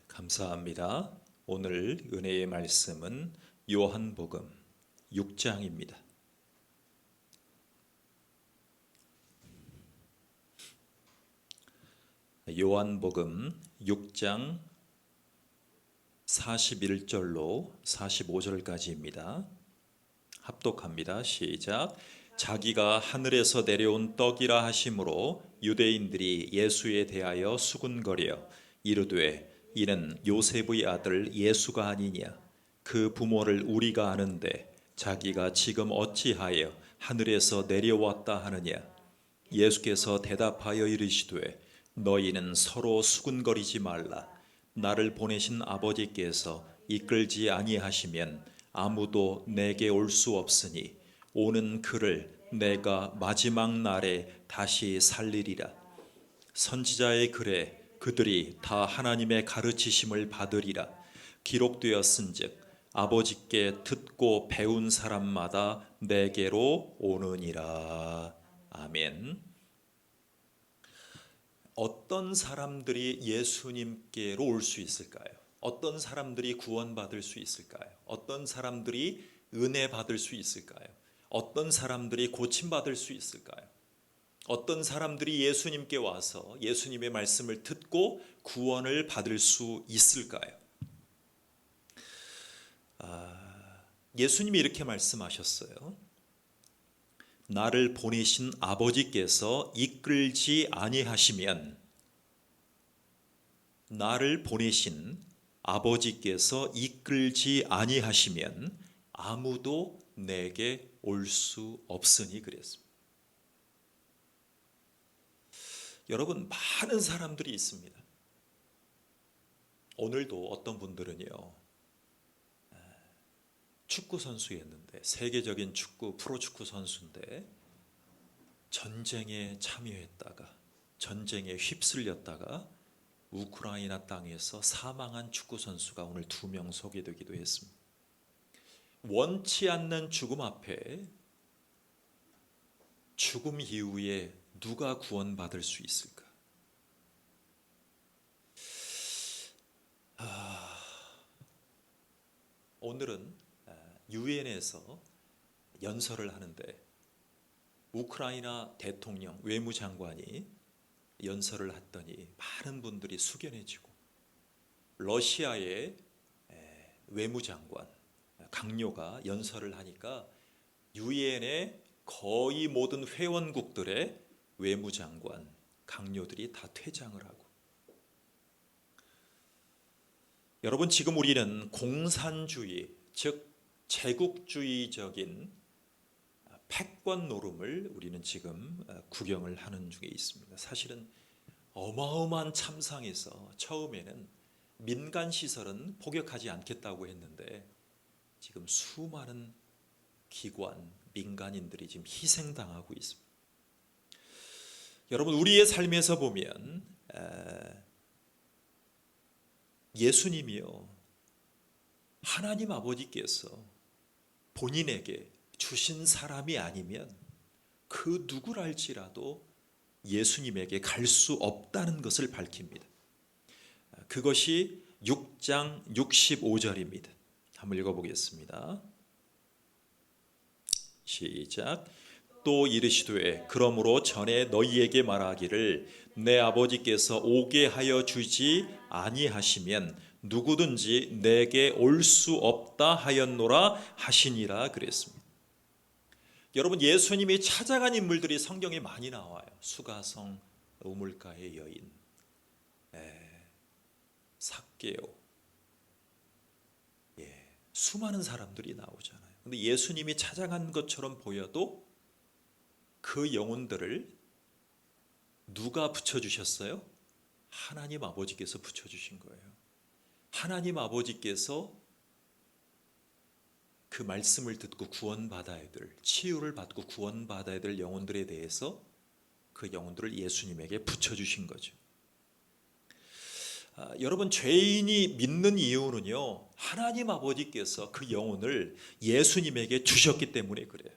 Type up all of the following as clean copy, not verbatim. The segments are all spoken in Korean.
감사합니다. 오늘 은혜의 말씀은 요한복음 6장입니다. 요한복음 6장 41절로 45절까지입니다. 합독합니다. 시작. 자기가 하늘에서 내려온 떡이라 하심으로 유대인들이 예수에 대하여 수군거려 이르되 이는 요셉의 아들 예수가 아니냐. 그 부모를 우리가 아는데 자기가 지금 어찌하여 하늘에서 내려왔다 하느냐. 예수께서 대답하여 이르시되 너희는 서로 수군거리지 말라. 나를 보내신 아버지께서 이끌지 아니하시면 아무도 내게 올 수 없으니 오는 그를 내가 마지막 날에 다시 살리리라. 선지자의 글에 그들이 다 하나님의 가르치심을 받으리라. 기록되었은즉 아버지께 듣고 배운 사람마다 내게로 오느니라. 아멘. 어떤 사람들이 예수님께로 올 수 있을까요? 어떤 사람들이 구원받을 수 있을까요? 어떤 사람들이 은혜 받을 수 있을까요? 어떤 사람들이 고침받을 수 있을까요? 어떤 사람들이 예수님께 와서 예수님의 말씀을 듣고 구원을 받을 수 있을까요? 예수님이 이렇게 말씀하셨어요. 나를 보내신 아버지께서 이끌지 아니하시면, 나를 보내신 아버지께서 이끌지 아니하시면 아무도 내게 올 수 없으니 그랬습니다. 여러분, 많은 사람들이 있습니다. 오늘도 어떤 분들은요, 축구 선수였는데, 세계적인 축구 프로축구 선수인데 전쟁에 참여했다가 전쟁에 휩쓸렸다가 우크라이나 땅에서 사망한 축구 선수가 오늘 2명 소개되기도 했습니다. 원치 않는 죽음 앞에 죽음 이후에 누가 구원받을 수 있을까? 오늘은 유엔에서 연설을 하는데 우크라이나 대통령 외무장관이 연설을 했더니 많은 분들이 숙연해지고, 러시아의 외무장관 강요가 연설을 하니까 유엔의 거의 모든 회원국들의 외무장관 강요들이 다 퇴장을 하고, 여러분, 지금 우리는 공산주의, 즉 제국주의적인 패권 노름을 우리는 지금 구경을 하는 중에 있습니다. 사실은 어마어마한 참상에서 처음에는 민간 시설은 포격하지 않겠다고 했는데 지금 수많은 기관, 민간인들이 지금 희생당하고 있습니다. 여러분, 우리의 삶에서 보면 예수님이요, 하나님 아버지께서 본인에게 주신 사람이 아니면 그 누구랄지라도 예수님에게 갈 수 없다는 것을 밝힙니다. 그것이 6장 65절입니다. 한번 읽어보겠습니다. 시작. 또 이르시되 그러므로 전에 너희에게 말하기를 내 아버지께서 오게 하여 주지 아니하시면 누구든지 내게 올 수 없다 하였노라 하시니라 그랬습니다. 여러분, 예수님이 찾아간 인물들이 성경에 많이 나와요. 수가성 우물가의 여인, 삭개오, 수많은 사람들이 나오잖아요. 근데 예수님이 찾아간 것처럼 보여도 그 영혼들을 누가 붙여주셨어요? 하나님 아버지께서 붙여주신 거예요. 하나님 아버지께서 그 말씀을 듣고 구원받아야 될, 치유를 받고 구원받아야 될 영혼들에 대해서 그 영혼들을 예수님에게 붙여주신 거죠. 여러분, 죄인이 믿는 이유는요, 하나님 아버지께서 그 영혼을 예수님에게 주셨기 때문에 그래요.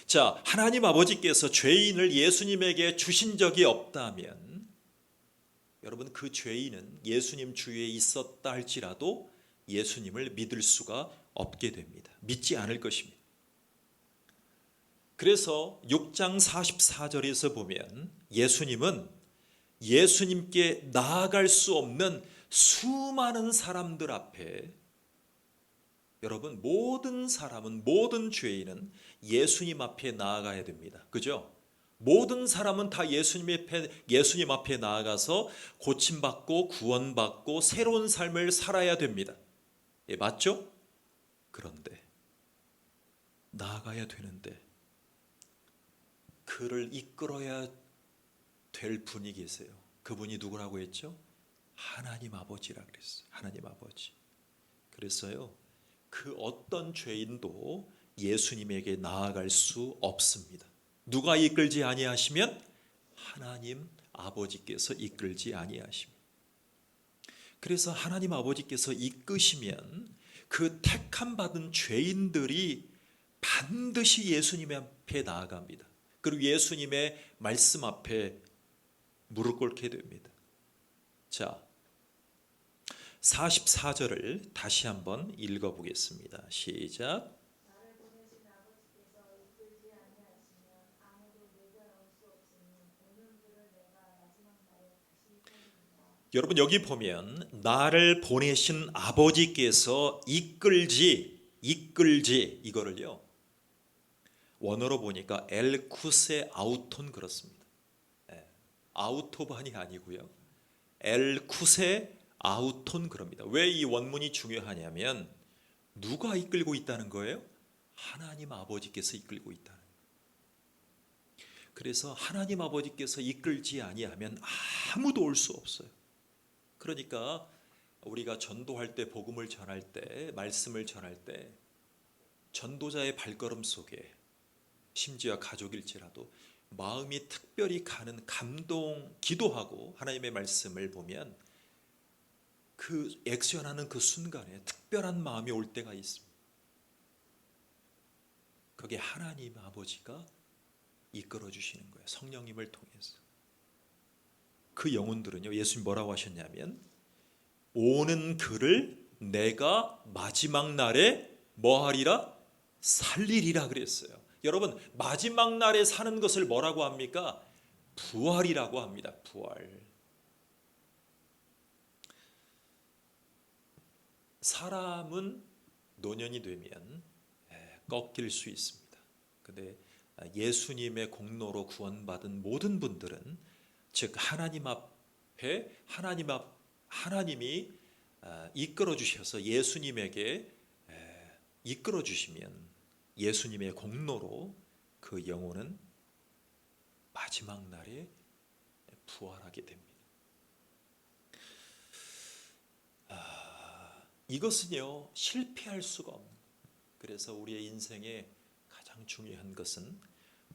자, 하나님 아버지께서 죄인을 예수님에게 주신 적이 없다면 여러분, 그 죄인은 예수님 주위에 있었다 할지라도 예수님을 믿을 수가 없게 됩니다. 믿지 않을 것입니다. 그래서 6장 44절에서 보면 예수님은 예수님께 나아갈 수 없는 수많은 사람들 앞에, 여러분, 모든 사람은, 모든 죄인은 예수님 앞에 나아가야 됩니다. 그죠? 모든 사람은 다 예수님 앞에 나아가서 고침받고 구원받고 새로운 삶을 살아야 됩니다. 예, 맞죠? 그런데 나아가야 되는데 그를 이끌어야 될 분이 계세요. 그분이 누구라고 했죠? 하나님 아버지라 그랬어요. 하나님 아버지. 그래서요, 그 어떤 죄인도 예수님에게 나아갈 수 없습니다. 누가 이끌지 아니하시면 하나님 아버지께서 이끌지 아니하십니다. 그래서 하나님 아버지께서 이끄시면 그 택함 받은 죄인들이 반드시 예수님 앞에 나아갑니다. 그리고 예수님의 말씀 앞에 무릎 꿇게 됩니다. 자, 44절을 다시 한번 읽어보겠습니다. 시작. 나를 보내신 아버지께서 이끌지 아니하시면 아무도 내게 올 수 없으니 오는 그를 내가 마지막 날에 다시 살리리라. 여러분, 여기 보면 나를 보내신 아버지께서 이끌지 이거를요, 원어로 보니까 엘쿠세 아우톤 그렇습니다. 아우토반이 아니고요, 엘쿠세 아우톤 그럽니다. 왜 이 원문이 중요하냐면 누가 이끌고 있다는 거예요? 하나님 아버지께서 이끌고 있다는 거예요. 그래서 하나님 아버지께서 이끌지 아니하면 아무도 올 수 없어요. 그러니까 우리가 전도할 때, 복음을 전할 때, 말씀을 전할 때 전도자의 발걸음 속에 심지어 가족일지라도 마음이 특별히 가는 감동, 기도하고 하나님의 말씀을 보면 그 액션하는 그 순간에 특별한 마음이 올 때가 있습니다. 그게 하나님 아버지가 이끌어 주시는 거예요. 성령님을 통해서. 그 영혼들은요, 예수님 뭐라고 하셨냐면 오는 그를 내가 마지막 날에 뭐 하리라? 살리리라 그랬어요. 여러분, 마지막 날에 사는 것을 뭐라고 합니까? 부활이라고 합니다. 부활. 사람은 노년이 되면 꺾일 수 있습니다. 근데 예수님의 공로로 구원받은 모든 분들은, 즉 하나님 앞에 하나님이 이끌어 주셔서 예수님에게 이끌어 주시면 예수님의 공로로 그 영혼은 마지막 날에 부활하게 됩니다. 이것은요, 실패할 수가 없는 거예요. 그래서 우리의 인생에 가장 중요한 것은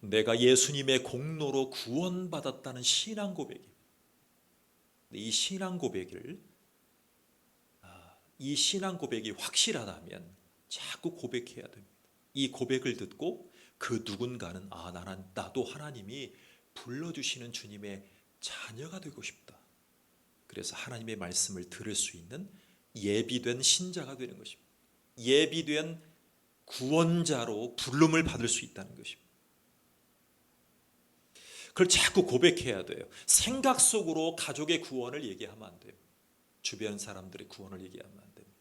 내가 예수님의 공로로 구원받았다는 신앙 고백입니다. 이 신앙 고백이 확실하다면 자꾸 고백해야 됩니다. 이 고백을 듣고 그 누군가는 나도 하나님이 불러주시는 주님의 자녀가 되고 싶다. 그래서 하나님의 말씀을 들을 수 있는 예비된 신자가 되는 것입니다. 예비된 구원자로 부름을 받을 수 있다는 것입니다. 그걸 자꾸 고백해야 돼요. 생각 속으로 가족의 구원을 얘기하면 안 돼요. 주변 사람들의 구원을 얘기하면 안 됩니다.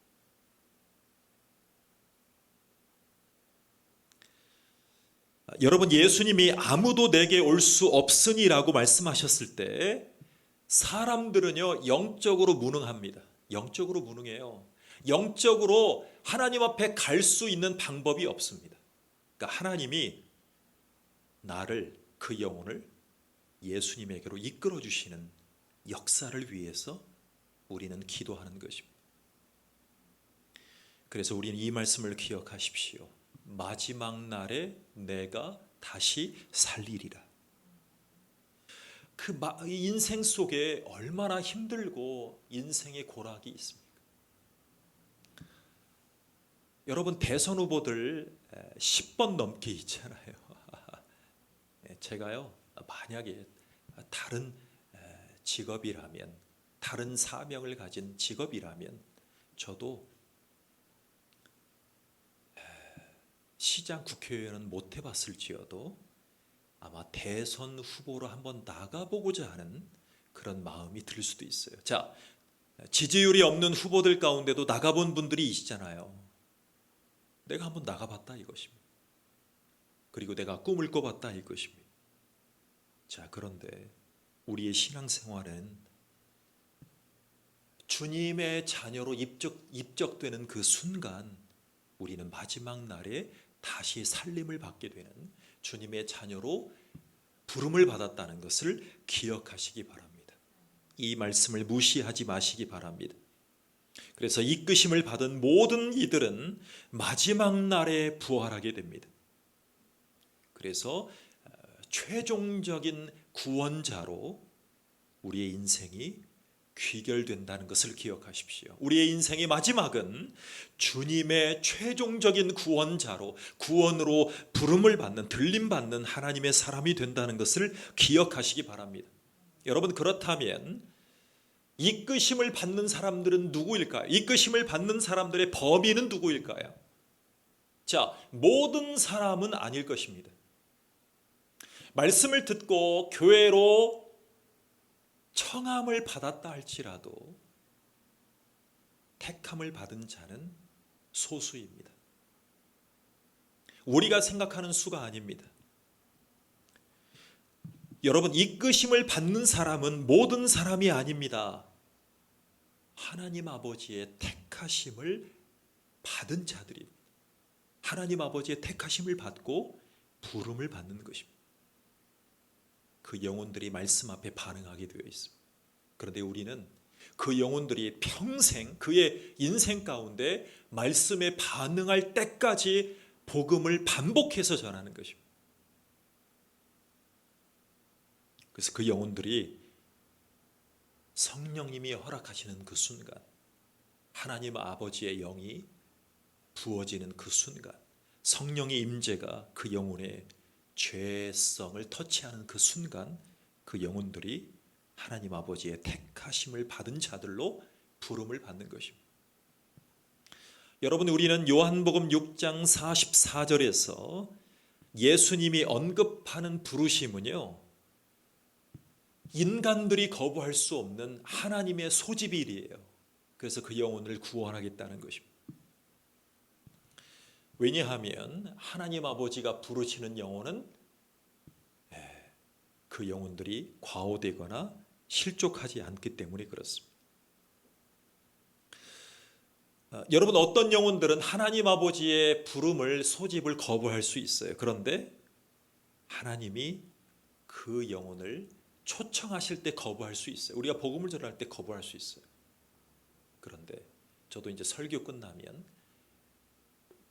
여러분, 예수님이 아무도 내게 올 수 없으니라고 말씀하셨을 때 사람들은요, 영적으로 무능합니다. 영적으로 무능해요. 영적으로 하나님 앞에 갈 수 있는 방법이 없습니다. 그러니까 하나님이 나를, 그 영혼을 예수님에게로 이끌어 주시는 역사를 위해서 우리는 기도하는 것입니다. 그래서 우리는 이 말씀을 기억하십시오. 마지막 날에 내가 다시 살리리라. 그 인생 속에 얼마나 힘들고 인생의 고락이 있습니까? 여러분, 대선 후보들 10번 넘게 있잖아요. 제가요, 만약에 다른 직업이라면 다른 사명을 가진 직업이라면 저도 시장 국회의원은 못 해봤을지어도 아마 대선 후보로 한번 나가보고자 하는 그런 마음이 들 수도 있어요. 자, 지지율이 없는 후보들 가운데도 나가본 분들이 있잖아요. 내가 한번 나가봤다 이것입니다. 그리고 내가 꿈을 꿔봤다 이것입니다. 자, 그런데 우리의 신앙생활은 주님의 자녀로 입적되는 그 순간 우리는 마지막 날에 다시 살림을 받게 되는 주님의 자녀로 부름을 받았다는 것을 기억하시기 바랍니다. 이 말씀을 무시하지 마시기 바랍니다. 그래서 이끄심을 받은 모든 이들은 마지막 날에 부활하게 됩니다. 그래서 최종적인 구원자로 우리의 인생이 귀결된다는 것을 기억하십시오. 우리의 인생의 마지막은 주님의 최종적인 구원자로, 구원으로 부름을 받는, 들림받는 하나님의 사람이 된다는 것을 기억하시기 바랍니다. 여러분, 그렇다면 이끄심을 받는 사람들은 누구일까요? 이끄심을 받는 사람들의 범위는 누구일까요? 자, 모든 사람은 아닐 것입니다. 말씀을 듣고 교회로 청함을 받았다 할지라도 택함을 받은 자는 소수입니다. 우리가 생각하는 수가 아닙니다. 여러분, 이끄심을 받는 사람은 모든 사람이 아닙니다. 하나님 아버지의 택하심을 받은 자들입니다. 하나님 아버지의 택하심을 받고 부름을 받는 것입니다. 그 영혼들이 말씀 앞에 반응하게 되어 있습니다. 그런데 우리는 그 영혼들이 평생 그의 인생 가운데 말씀에 반응할 때까지 복음을 반복해서 전하는 것입니다. 그래서 그 영혼들이 성령님이 허락하시는 그 순간, 하나님 아버지의 영이 부어지는 그 순간, 성령의 임재가 그 영혼의 죄성을 터치하는 그 순간, 그 영혼들이 하나님 아버지의 택하심을 받은 자들로 부름을 받는 것입니다. 여러분, 우리는 요한복음 6장 44절에서 예수님이 언급하는 부르심은요, 인간들이 거부할 수 없는 하나님의 소집의 일이에요. 그래서 그 영혼을 구원하겠다는 것입니다. 왜냐하면 하나님 아버지가 부르시는 영혼은 그 영혼들이 과오되거나 실족하지 않기 때문에 그렇습니다. 여러분, 어떤 영혼들은 하나님 아버지의 부름을, 소집을 거부할 수 있어요. 그런데 하나님이 그 영혼을 초청하실 때 거부할 수 있어요. 우리가 복음을 전할 때 거부할 수 있어요. 그런데 저도 이제 설교 끝나면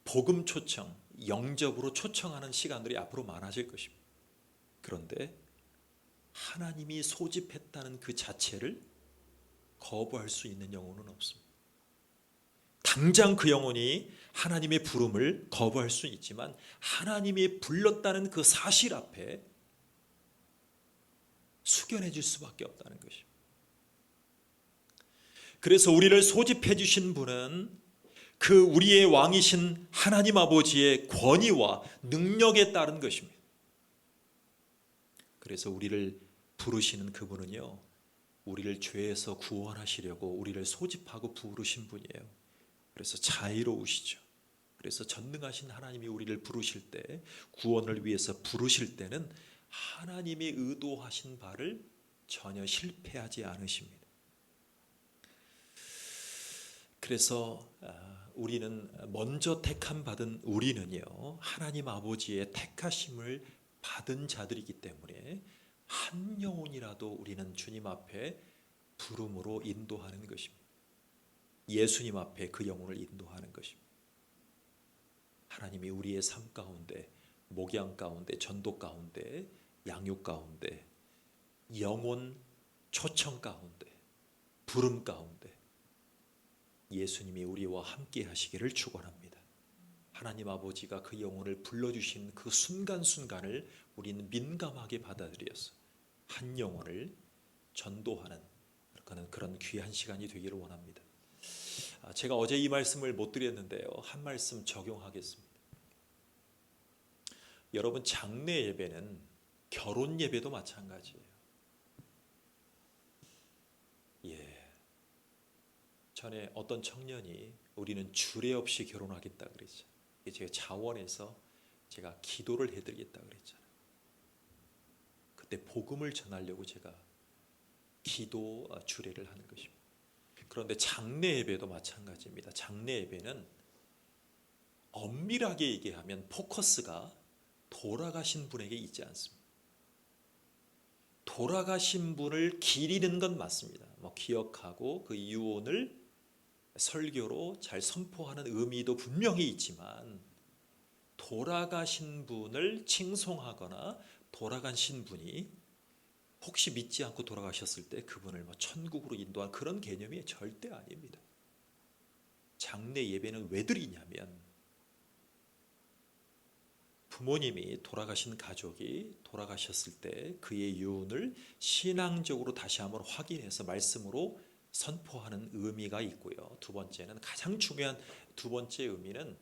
복음 초청, 영접으로 초청하는 시간들이 앞으로 많아질 것입니다. 그런데 하나님이 소집했다는 그 자체를 거부할 수 있는 영혼은 없습니다. 당장 그 영혼이 하나님의 부름을 거부할 수 있지만 하나님이 불렀다는 그 사실 앞에 숙연해질 수밖에 없다는 것입니다. 그래서 우리를 소집해 주신 분은 그 우리의 왕이신 하나님 아버지의 권위와 능력에 따른 것입니다. 그래서 우리를 부르시는 그분은요, 우리를 죄에서 구원하시려고 우리를 소집하고 부르신 분이에요. 그래서 자애로우시죠. 그래서 전능하신 하나님이 우리를 부르실 때, 구원을 위해서 부르실 때는 하나님이 의도하신 바를 전혀 실패하지 않으십니다. 그래서 우리는 먼저 택함 받은 우리는요, 하나님 아버지의 택하심을 받은 자들이기 때문에 한 영혼이라도 우리는 주님 앞에 부름으로 인도하는 것입니다. 예수님 앞에 그 영혼을 인도하는 것입니다. 하나님이 우리의 삶 가운데, 목양 가운데, 전도 가운데, 양육 가운데, 영혼 초청 가운데, 부름 가운데 예수님이 우리와 함께 하시기를 축원합니다. 하나님 아버지가 그 영혼을 불러주신 그 순간순간을 우리는 민감하게 받아들여서 한 영혼을 전도하는 하는 그런 귀한 시간이 되기를 원합니다. 제가 어제 이 말씀을 못 드렸는데요. 한 말씀 적용하겠습니다. 여러분, 장례 예배는 결혼 예배도 마찬가지예요. 전에 어떤 청년이 우리는 주례 없이 결혼하겠다 그랬죠. 제가 자원해서 제가 기도를 해드리겠다 그랬잖아요. 그때 복음을 전하려고 제가 기도 주례를 하는 것입니다. 그런데 장례 예배도 마찬가지입니다. 장례 예배는 엄밀하게 얘기하면 포커스가 돌아가신 분에게 있지 않습니다. 돌아가신 분을 기리는 건 맞습니다. 기억하고 그 유언을 설교로 잘 선포하는 의미도 분명히 있지만, 돌아가신 분을 칭송하거나 돌아가신 분이 혹시 믿지 않고 돌아가셨을 때 그분을 천국으로 인도한 그런 개념이 절대 아닙니다. 장례 예배는 왜 드리냐면, 부모님이 돌아가신 가족이 돌아가셨을 때 그의 유언을 신앙적으로 다시 한번 확인해서 말씀으로 선포하는 의미가 있고요. 두 번째는, 가장 중요한 두 번째 의미는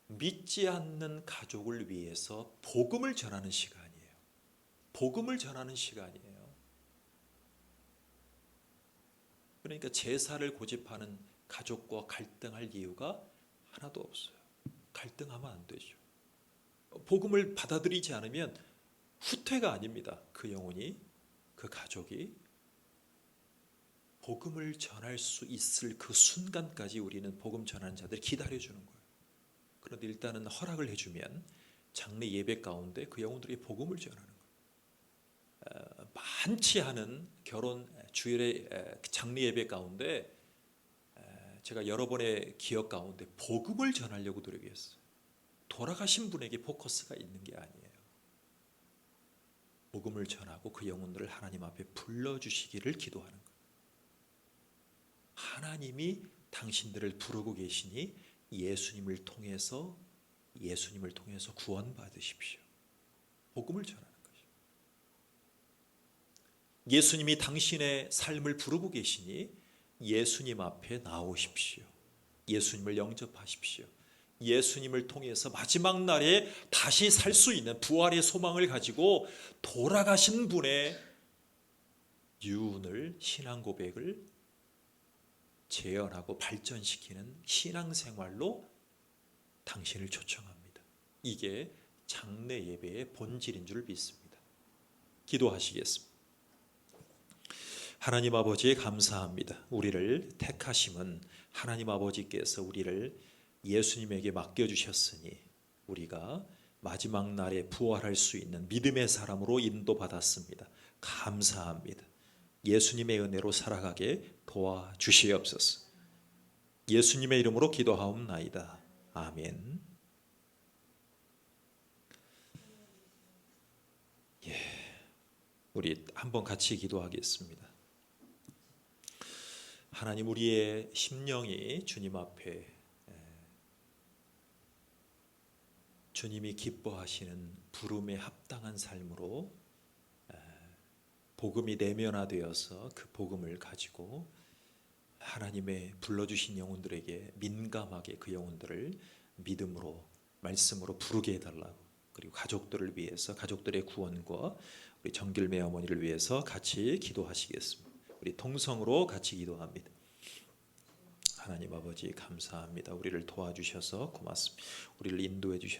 믿지 않는 가족을 위해서 복음을 전하는 시간이에요. 복음을 전하는 시간이에요. 그러니까 제사를 고집하는 가족과 갈등할 이유가 하나도 없어요. 갈등하면 안 되죠. 복음을 받아들이지 않으면 후퇴가 아닙니다. 그 영혼이, 그 가족이 복음을 전할 수 있을 그 순간까지 우리는 복음 전하는 자들 기다려주는 거예요. 그런데 일단은 허락을 해주면 장례 예배 가운데 그 영혼들이 복음을 전하는 거예요. 많지 않은 결혼 주일의 장례 예배 가운데 제가 여러 번의 기억 가운데 복음을 전하려고 노력했어요. 돌아가신 분에게 포커스가 있는 게 아니에요. 복음을 전하고 그 영혼들을 하나님 앞에 불러주시기를 기도하는 거예요. 하나님이 당신들을 부르고 계시니 예수님을 통해서 구원받으십시오. 복음을 전하는 것이죠. 예수님이 당신의 삶을 부르고 계시니 예수님 앞에 나오십시오. 예수님을 영접하십시오. 예수님을 통해서 마지막 날에 다시 살 수 있는 부활의 소망을 가지고 돌아가신 분의 유언을, 신앙 고백을 재현하고 발전시키는 신앙생활로 당신을 초청합니다. 이게 장례 예배의 본질인 줄 믿습니다. 기도하시겠습니다. 하나님 아버지, 감사합니다. 우리를 택하심은 하나님 아버지께서 우리를 예수님에게 맡겨주셨으니 우리가 마지막 날에 부활할 수 있는 믿음의 사람으로 인도받았습니다. 감사합니다. 예수님의 은혜로 살아가게 도와주시옵소서. 예수님의 이름으로 기도하옵나이다. 아멘. 우리 한번 같이 기도하겠습니다. 하나님, 우리의 심령이 주님 앞에 주님이 기뻐하시는 부름에 합당한 삶으로 복음이 내면화되어서 그 복음을 가지고 하나님의 불러주신 영혼들에게 민감하게 그 영혼들을 믿음으로, 말씀으로 부르게 해달라고, 그리고 가족들을 위해서, 가족들의 구원과 우리 정길매 어머니를 위해서 같이 기도하시겠습니다. 우리 통성으로 같이 기도합니다. 하나님 아버지, 감사합니다. 우리를 도와주셔서 고맙습니다. 우리를 인도해 주셔서